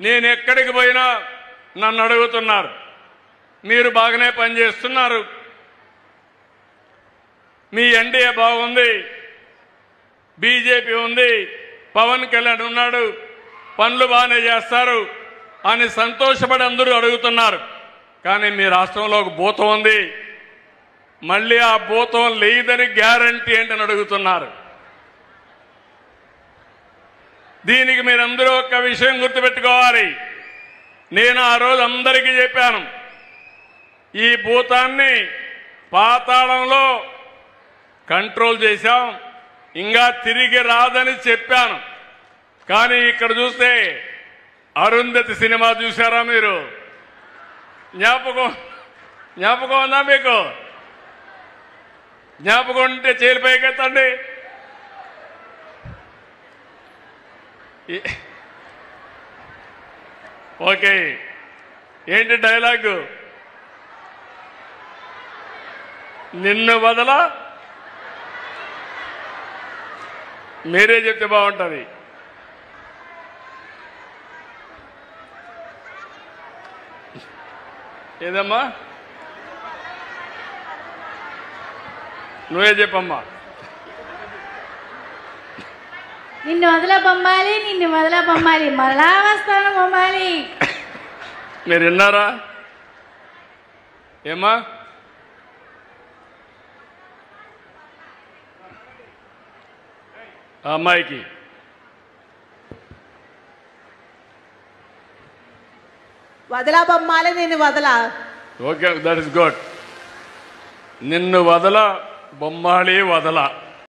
నేను ఎక్కడికి పోయినా నన్ను అడుగుతున్నారు, మీరు బాగానే పనిచేస్తున్నారు, మీ ఎన్డీఏ బాగుంది, బీజేపీ ఉంది, పవన్ కళ్యాణ్ ఉన్నాడు, పనులు బాగానే చేస్తారు అని సంతోషపడి అందరూ అడుగుతున్నారు. కానీ మీ రాష్ట్రంలో ఒక భూతం ఉంది, మళ్ళీ ఆ భూతం లేదని గ్యారంటీ ఏంటని అడుగుతున్నారు. దీనికి మీరందరూ ఒక విషయం గుర్తుపెట్టుకోవాలి. నేను ఆ రోజు అందరికీ చెప్పాను, ఈ భూతాన్ని పాతాళంలో కంట్రోల్ చేశాం, ఇంకా తిరిగి రాదని చెప్పాను. కానీ ఇక్కడ చూస్తే అరుంధతి సినిమా చూసారా మీరు? జ్ఞాపకం ఉందా మీకు? జ్ఞాపకం ఉంటే చేలు పైకెత్తండి. ఓకే, ఏంటి డైలాగు? నిన్ను వదల, మీరే చెప్తే బాగుంటుంది. ఏదమ్మా? నువ్వే చెప్పమ్మా. నిన్ను వదల బొమ్మాలి, నిన్ను వదల బొమ్మాలి, మరలా వస్తాను బొమ్మాలి. మీరు విన్నారా? ఏమ్మా? ఆ అమ్మాయికి వదలా బొమ్మాలి, నిన్ను వదల. Okay, that is good. నిన్ను వదల బొమ్మాళి వదల.